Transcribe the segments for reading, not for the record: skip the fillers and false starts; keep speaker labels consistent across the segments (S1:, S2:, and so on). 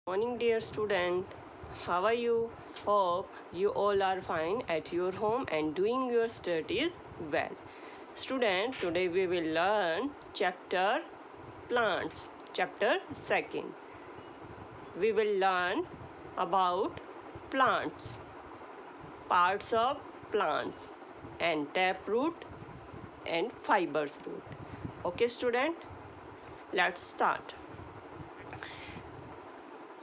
S1: Morning, dear student. How are you? Hope you all are fine at your home and doing your studies well. Student, today we will learn chapter plants, chapter 2nd. We will learn about plants, parts of plants and taproot and fibers root. Okay, student, let's start.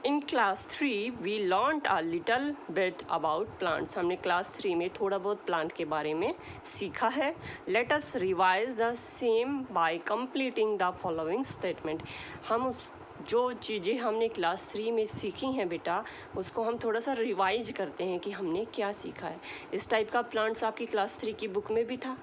S1: In class 3 we learned a little bit about plants. हमने class 3 में थोड़ा बहुत plant के बारे में सीखा है. Let us revise the same bye completing the following statement. हम उस जो चीज़ें हमने क्लास 3 में सीखी हैं बेटा, उसको हम थोड़ा सा रिवाइज करते हैं कि हमने क्या सीखा है. इस टाइप का प्लांट्स आपकी क्लास 3 की बुक में भी था.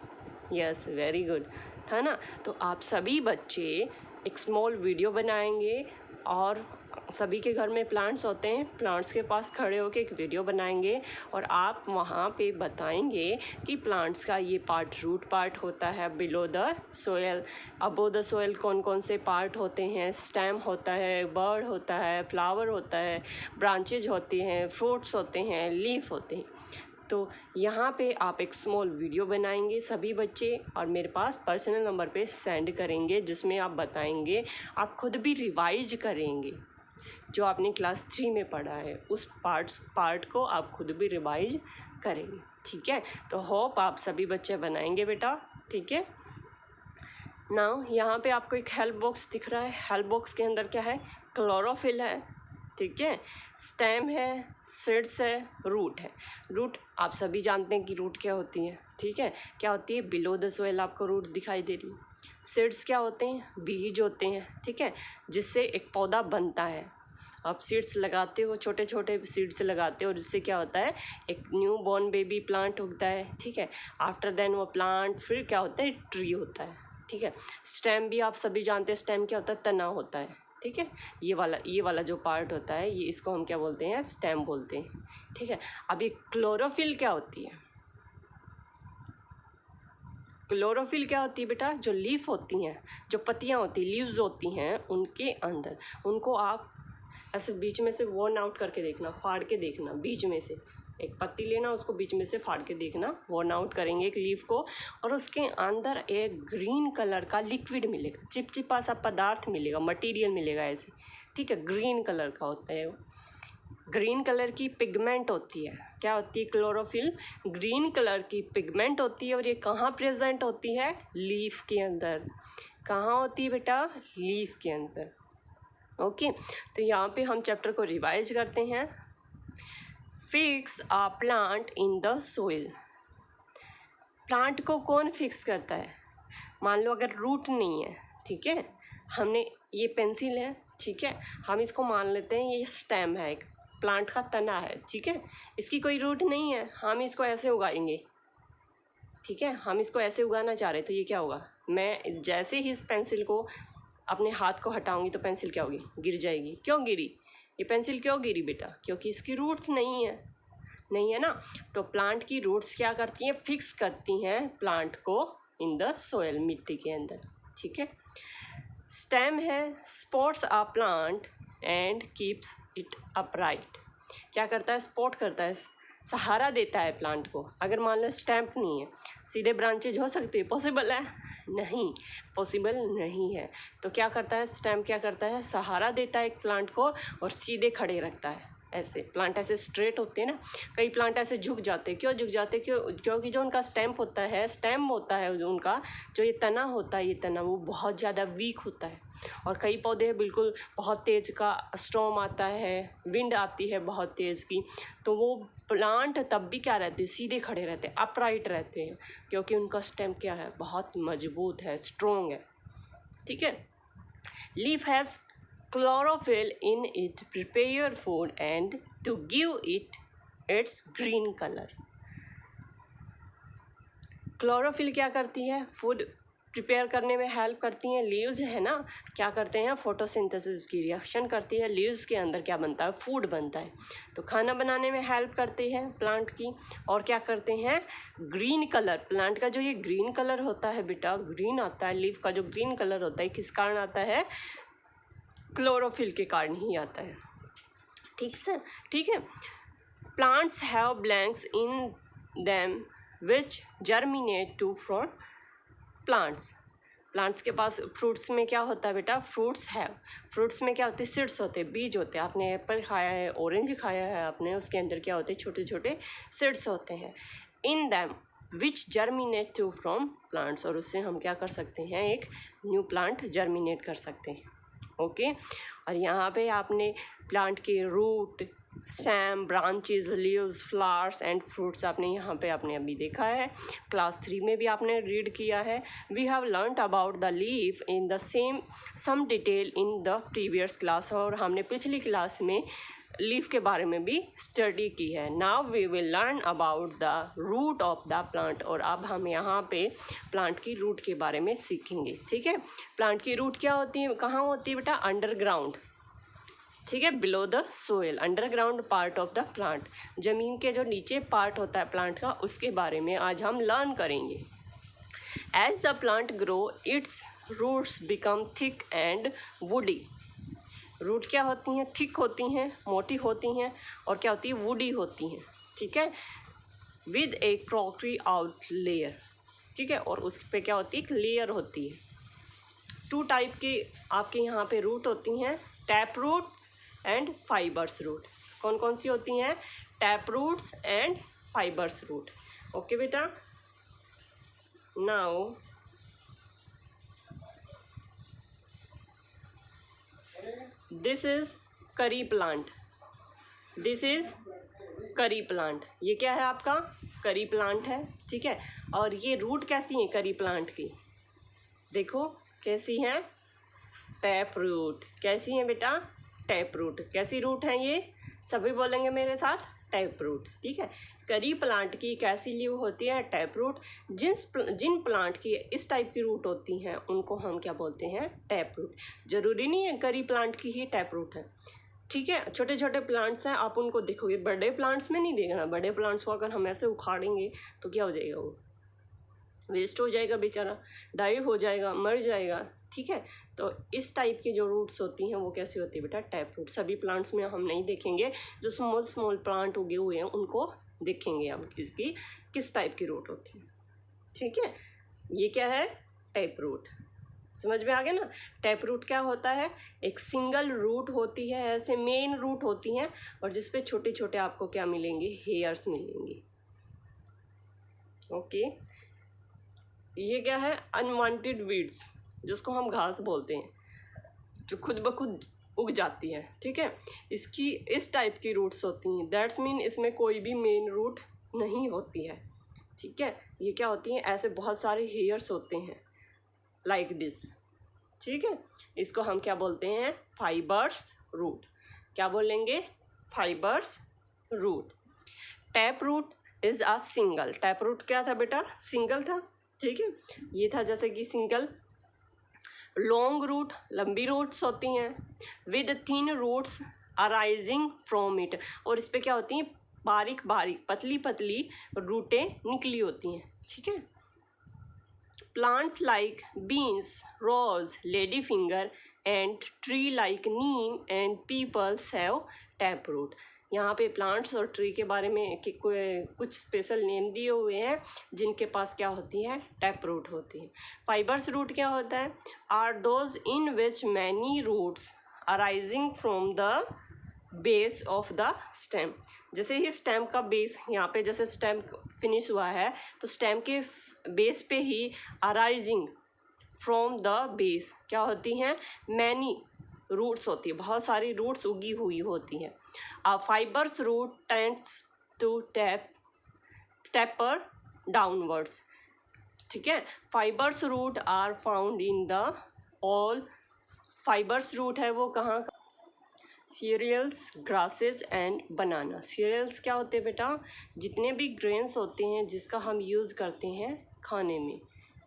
S1: यस, वेरी गुड, था ना. तो आप सभी बच्चे एक स्मॉल वीडियो बनाएंगे और सभी के घर में प्लांट्स होते हैं. प्लांट्स के पास खड़े होकर एक वीडियो बनाएंगे और आप वहाँ पे बताएंगे कि प्लांट्स का ये पार्ट रूट पार्ट होता है, below the soil, above the soil कौन कौन से पार्ट होते हैं. स्टेम होता है, बर्ड होता है, फ्लावर होता है, ब्रांचेज होती हैं, फ्रूट्स होते हैं, लीफ होते हैं. तो यहाँ पे आप एक स्मॉल वीडियो बनाएंगे सभी बच्चे और मेरे पास पर्सनल नंबर पे सेंड करेंगे, जिसमें आप बताएंगे. आप खुद भी रिवाइज करेंगे जो आपने क्लास 3 में पढ़ा है, उस पार्ट को आप खुद भी रिवाइज करेंगे. ठीक है, तो होप आप सभी बच्चे बनाएंगे बेटा. ठीक है. नाउ यहाँ पे आपको एक हेल्प बॉक्स दिख रहा है. हेल्प बॉक्स के अंदर क्या है? क्लोरोफिल है. ठीक है, स्टेम है, सीड्स है, रूट है. रूट आप सभी जानते हैं कि रूट क्या होती है. ठीक है, क्या होती है? बिलो द सोइल आपको रूट दिखाई दे रही है. सीड्स क्या होते हैं? बीज होते हैं. ठीक है, जिससे एक पौधा बनता है. आप सीड्स लगाते हो, छोटे छोटे सीड्स लगाते हो, जिससे क्या होता है? एक न्यू बॉर्न बेबी प्लांट उगता है. ठीक है, आफ्टर देन वो प्लांट फिर क्या होता है? ट्री होता है. ठीक है, स्टेम भी आप सभी जानते हैं. स्टेम क्या होता है? तना होता है. ठीक है, ये वाला जो पार्ट होता है, ये इसको हम क्या बोलते हैं? स्टेम बोलते हैं. ठीक है, अब ये क्लोरोफिल क्या होती है? क्लोरोफिल क्या होती है बेटा? जो लीफ होती हैं, जो पत्तियाँ होती हैं, लीव्स होती हैं, उनके अंदर उनको आप ऐसे बीच में से वॉर्न आउट करके देखना, फाड़ के देखना. बीच में से एक पत्ती लेना, उसको बीच में से फाड़ के देखना. वॉर्न आउट करेंगे एक लीफ को और उसके अंदर एक ग्रीन कलर का लिक्विड मिलेगा, चिपचिपा सा पदार्थ मिलेगा, मटेरियल मिलेगा ऐसे. ठीक है, ग्रीन कलर का होता है. ग्रीन कलर की पिगमेंट होती है. क्या होती है? क्लोरोफिल ग्रीन कलर की पिगमेंट होती है. और ये कहाँ प्रेजेंट होती है? लीफ के अंदर. कहाँ होती है बेटा? लीफ के अंदर. ओके, तो यहाँ पे हम चैप्टर को रिवाइज करते हैं. Fix a plant in the soil. Plant को कौन फिक्स करता है? मान लो अगर रूट नहीं है. ठीक है, हमने ये पेंसिल है. ठीक है, हम इसको मान लेते हैं ये स्टेम है, एक प्लांट का तना है. ठीक है, इसकी कोई रूट नहीं है. हम इसको ऐसे उगाएंगे. ठीक है, हम इसको ऐसे उगाना चाह रहे, तो ये क्या होगा? मैं जैसे ही इस पेंसिल को अपने हाथ को हटाऊंगी तो पेंसिल क्या होगी? गिर जाएगी. क्यों गिरी? ये पेंसिल क्यों गिरी बेटा? क्योंकि इसकी रूट्स नहीं है ना. तो प्लांट की रूट्स क्या करती हैं? फिक्स करती हैं प्लांट को इन द सोयल, मिट्टी के अंदर. ठीक है. स्टेम है, supports a plant and keeps it upright. क्या करता है? सपोर्ट करता है, सहारा देता है प्लांट को. अगर मान लो स्टेम नहीं है, सीधे ब्रांचेज हो सकती है? पॉसिबल है? नहीं, पॉसिबल नहीं है. तो क्या करता है? स्टेम क्या करता है? सहारा देता है एक प्लांट को और सीधे खड़े रखता है. ऐसे प्लांट ऐसे स्ट्रेट होते हैं ना. कई प्लांट ऐसे झुक जाते हैं. क्यों झुक जाते हैं? क्योंकि जो उनका स्टेम होता है जो उनका जो ये तना होता है, ये तना वो बहुत ज़्यादा वीक होता है. और कई पौधे बिल्कुल बहुत तेज़ का स्टॉर्म आता है, विंड आती है बहुत तेज़ की, तो वो प्लांट तब भी क्या रहते हैं? सीधे खड़े रहते हैं, अपराइट रहते हैं, क्योंकि उनका स्टेम क्या है? बहुत मजबूत है, स्ट्रॉन्ग है. ठीक है. Leaf has chlorophyll in it prepare food and to give it its green color. Chlorophyll क्या करती है? फूड प्रिपेयर करने में हेल्प करती हैं. लीव्स है ना, क्या करते हैं? फोटोसिंथेसिस की रिएक्शन करती है. लीव्स के अंदर क्या बनता है? फूड बनता है. तो खाना बनाने में हेल्प करते हैं प्लांट की. और क्या करते हैं? ग्रीन कलर, प्लांट का जो ये ग्रीन कलर होता है बेटा, ग्रीन आता है, लीफ का जो ग्रीन कलर होता है, किस कारण आता है? क्लोरोफिल के कारण ही आता है. ठीक है। Plants have blanks in them which germinate to from plants. Plants के पास फ्रूट्स में क्या होता है बेटा, फ्रूट्स में क्या होते हैं, सीड्स होते हैं, बीज होते हैं। आपने एप्पल खाया है, ऑरेंज खाया है आपने, उसके अंदर क्या होते हैं, छोटे छोटे सीड्स होते हैं। In them which germinate to from plants, और उससे हम क्या कर सकते हैं, एक न्यू प्लांट जर्मिनेट कर सकते हैं। ओके, और यहाँ पे आपने प्लांट के root, stem, branches, leaves, flowers and fruits आपने यहाँ पे आपने अभी देखा है। क्लास 3 में भी आपने रीड किया है। We have learned about the leaf in the some detail in the previous class, और हमने पिछली क्लास में लीफ के बारे में भी स्टडी की है। Now we will learn about the root of the plant, और अब हम यहाँ पे प्लांट की रूट के बारे में सीखेंगे। ठीक है, प्लांट की रूट क्या होती है, कहाँ होती है बेटा, अंडरग्राउंड। ठीक है, below the soil, underground part of the plant, जमीन के जो नीचे पार्ट होता है प्लांट का, उसके बारे में आज हम लर्न करेंगे। As the plant grow its roots become thick and woody. Root क्या होती हैं, थिक होती हैं, मोटी होती हैं, और क्या होती है, वुडी होती हैं। ठीक है, with A crockery out layer. ठीक है, और उस पर क्या होती है, एक लेयर होती है। 2 टाइप की आपके यहाँ पे रूट होती हैं, tap roots and fibres root. कौन कौन सी होती हैं, tap roots and fibres root. Okay बेटा, now this is curry plant, this is curry plant. ये क्या है आपका, करी प्लांट है। ठीक है, और ये रूट कैसी है करी प्लांट की, देखो कैसी हैं, टैप रूट। कैसी हैं बेटा, टैप रूट। कैसी रूट है ये, सभी बोलेंगे मेरे साथ, टैप रूट। ठीक है, करी प्लांट की कैसी लीव होती है, टैप रूट। जिन प्लांट की इस टाइप की रूट होती हैं उनको हम क्या बोलते हैं, टैप रूट। जरूरी नहीं है करी प्लांट की ही टैप रूट है। ठीक है, छोटे छोटे प्लांट्स हैं, आप उनको देखोगे, बड़े प्लांट्स में नहीं देखना। बड़े प्लांट्स को अगर हम ऐसे उखाड़ेंगे तो क्या हो जाएगा, वो वेस्ट हो जाएगा बेचारा, डाई हो जाएगा, मर जाएगा। ठीक है, तो इस टाइप की जो रूट्स होती हैं वो कैसी होती है बेटा, टैप रूट। सभी प्लांट्स में हम नहीं देखेंगे, जो स्मॉल स्मॉल प्लांट उगे हुए हैं उनको देखेंगे हम, इसकी किस टाइप की रूट होती है। ठीक है, ये क्या है, टैप रूट। समझ में आ गया ना, टैप रूट क्या होता है, एक सिंगल रूट होती है, ऐसे मेन रूट होती हैं, और जिसपे छोटे छोटे आपको क्या मिलेंगे, हेयर्स मिलेंगे। ओके, ये क्या है, अनवांटेड वीड्स, जिसको हम घास बोलते हैं, जो खुद ब खुद उग जाती है। ठीक है, इसकी इस टाइप की रूट्स होती हैं, दैट्स मीन इसमें कोई भी मेन रूट नहीं होती है। ठीक है, ये क्या होती हैं, ऐसे बहुत सारे हेयर्स होते हैं लाइक दिस। ठीक है, इसको हम क्या बोलते हैं, फाइबर्स रूट। क्या बोलेंगे, fibres root. Tap root is a single, tap root क्या था बेटा, सिंगल था। ठीक है, ये था जैसे कि सिंगल। लॉन्ग रूट, लंबी रूट्स होती हैं, with thin roots arising from it, और इस पे क्या होती हैं, बारीक बारीक पतली पतली रूटें निकली होती हैं। ठीक है, plants like beans, rose, lady finger and tree like neem and peepals have tap root. यहाँ पे प्लांट्स और ट्री के बारे में कुछ स्पेशल नेम दिए हुए हैं, जिनके पास क्या होती है, टैप रूट होती है। फाइबर्स रूट क्या होता है, are those in which many roots arising from the base of the stem. जैसे ही स्टेम का बेस, यहाँ पे जैसे स्टेम फिनिश हुआ है, तो स्टेम के बेस पे ही अराइजिंग फ्रॉम द बेस क्या होती हैं, मैनी रूट्स होती है, बहुत सारी रूट्स उगी हुई होती हैं। A fibrous root tends to taper downwards. ठीक है, fibrous root are found in the all, fibrous root है वो कहाँ, cereals, grasses and banana. Cereals क्या होते हैं बेटा, जितने भी ग्रेन्स होते हैं जिसका हम यूज़ करते हैं खाने में।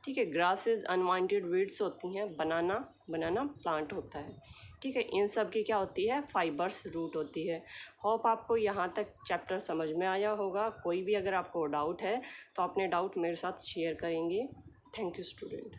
S1: ठीक है, ग्रासेस अनवांटेड वीड्स होती हैं, बनाना प्लांट होता है। ठीक है, इन सब की क्या होती है, फाइबर्स रूट होती है। होप आपको यहाँ तक चैप्टर समझ में आया होगा। कोई भी अगर आपको डाउट है तो अपने डाउट मेरे साथ शेयर करेंगे। Thank you student.